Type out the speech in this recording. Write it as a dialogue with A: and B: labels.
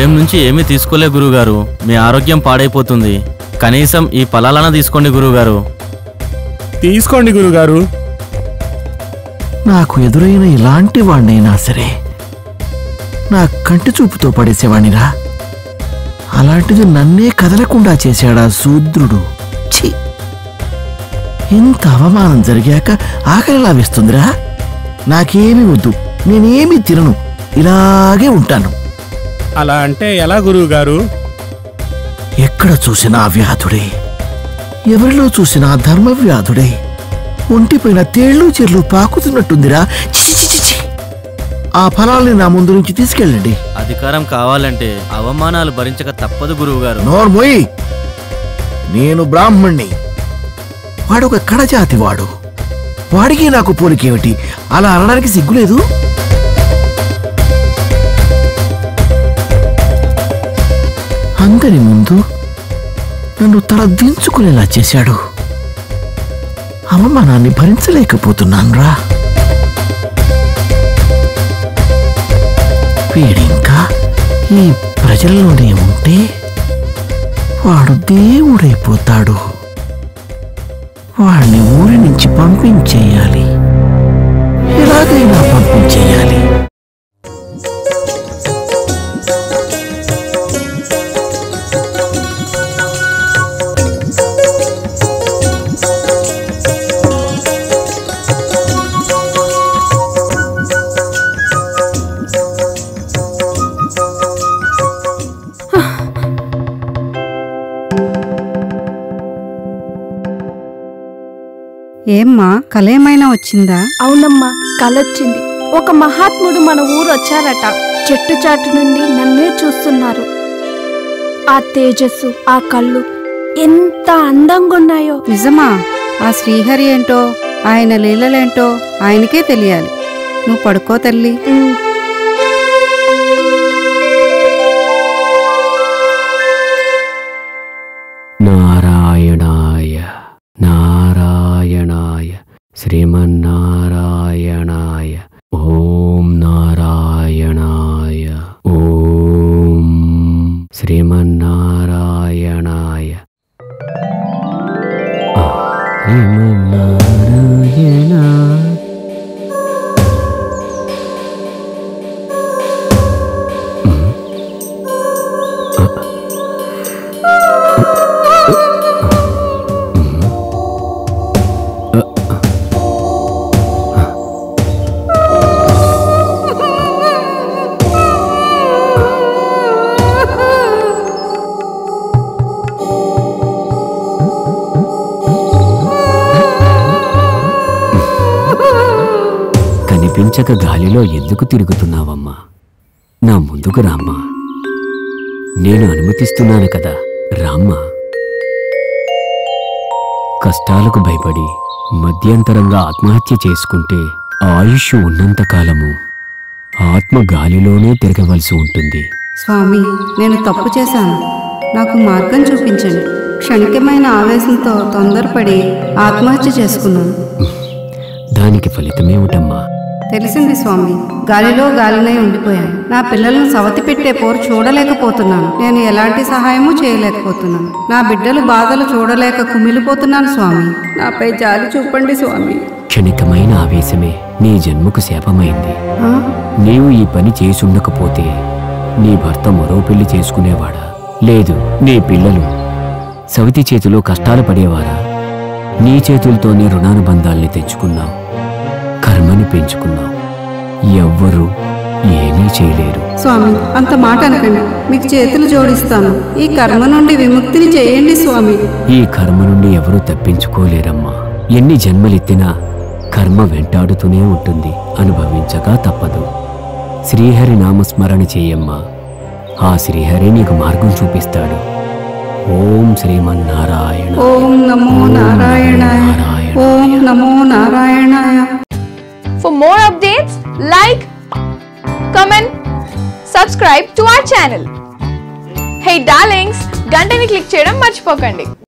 A: ఉదయం నుంచి ఏమీ తీసుకోలే గురుగారు. మీ ఆరోగ్యం పాడైపోతుంది. కనీసం ఈ ఫలాలను తీసుకోండి గురుగారు.
B: తీసుకోండి గురుగారు.
C: నాకు ఎదురైన ఇలాంటి వాణ్ణైనా సరే నా కంటి చూపుతో పడేసేవాణ్ణిరా. అలాంటిది నన్నే కదలకుండా చేశాడా శూద్రుడు. ఛీ, ఇంత అవమానం జరిగాక ఆకలిలా వేస్తుందిరా. నాకేమీ వద్దు, నేనేమీ తినను, ఇలాగే ఉంటాను.
B: అలా అంటే ఎలా గురువుగారు?
C: ఎక్కడ చూసినా వ్యాధుడే, ఎవరిలో చూసినా ధర్మవ్యాధుడే. ఒంటిపైన తేళ్లు చెర్లు పాకుతున్నట్టుందిరా. చిచి, ఆ ఫలాల్ని నా ముందు నుంచి తీసుకెళ్ళండి.
A: అధికారం కావాలంటే అవమానాలు భరించక తప్పదు గురువుగారు.
C: నోర్మోయ్, నేను బ్రాహ్మణ్ణి, వాడొక కడజాతి వాడు. వాడికి నాకు పోలికేమిటి? అలా అనడానికి సిగ్గులేదు? అందరి ముందు నన్ను తల దించుకునేలా చేశాడు. అవమానాన్ని భరించలేకపోతున్నానురా. వీడింకా ఈ ప్రజల్లోనే ఉంటే వాడు దేవుడైపోతాడు. వాడిని ఊరి నుంచి పంపించేయాలి, ఎలాగైనా పంపించేయాలి.
D: ఏమ్మా, కల ఏమైనా వచ్చిందా?
E: అవునమ్మా, కలొచ్చింది. ఒక మహాత్ముడు మన ఊరు వచ్చారట. చెట్టు చాటు నుండి నన్నే చూస్తున్నారు. ఆ తేజస్సు, ఆ కళ్ళు ఎంత అందంగా ఉన్నాయో.
D: నిజమా? ఆ శ్రీహరి ఏంటో, ఆయన లీలలేంటో ఆయనకే తెలియాలి. నువ్వు పడుకో తల్లి.
F: నారాయణాయ నారాయణాయ శ్రీమన్నారాయణాయ ఓం నారాయణాయ ఓం శ్రీమన్నారాయణాయ శ్రీమన్నారాయణ. కనిపించక గాలిలో ఎందుకు తిరుగుతున్నావమ్మా? నా ముందుకు రామ్మా, నేను అనుమతిస్తున్నాను కదా, రామ్మా. కష్టాలకు భయపడి మధ్యంతరంగా ఆత్మహత్య చేసుకుంటే ఆయుష్ ఉన్నంతకాలము ఆత్మ గాలిలోనే తిరగవలసి ఉంటుంది.
D: స్వామి, నేను తప్పు చేశాను, నాకు మార్గం చూపించండి. క్షణికమైన ఆవేశంతో తొందరపడి ఆత్మహత్య చేసుకున్నాను.
F: దానికి ఫలితమేమిటమ్మా?
D: తెలిసింది స్వామి, గాలిలో గాలినై ఉండిపోయాను. నా పిల్లలను సవతి పెట్టే పోరు చూడలేకపోతున్నాను. నేను ఎలాంటి సహాయమూ చేయలేకపోతున్నాను. నా బిడ్డలు బాధలు చూడలేక కుమిలిపోతున్నాను స్వామి. నాపై జాలి చూపండి స్వామి.
F: క్షణికమైన ఆవేశమే నీ జన్మకు శాపమైంది. నీవు ఈ పని చేసుండకపోతే నీ భర్త మరో పెళ్లి చేసుకునేవాడా? లేదు, నీ పిల్లలు సవితి చేతిలో కష్టాలు పడేవారా? నీ చేతులతోనే రుణానుబంధాల్ని తెచ్చుకున్నావు, కర్మని పెంచుకున్నావు. ఎవ్వరూ ఏమీ చేయలేరు.
D: స్వామి, అంత మాట అనకండి, మీకు చేతులు జోడిస్తాను. ఈ కర్మ నుండి విముక్తిని చేయండి స్వామి.
F: ఈ కర్మ నుండి ఎవరూ తప్పించుకోలేరమ్మా. ఎన్ని జన్మలెత్తినా కర్మ వెంటాడుతూనే ఉంటుంది, అనుభవించక తప్పదు. శ్రీహరి నామస్మరణ చేయమ్మా, ఆ శ్రీహరి నీకు మార్గం చూపిస్తాడు. ఓం శ్రీమన్నారాయణ.
D: ఓం నమో నారాయణాయ. ఓం నమో నారాయణాయ.
G: For more updates, like, comment, subscribe to our channel. Hey darlings, గంటని click చేయడం మర్చిపోకండి.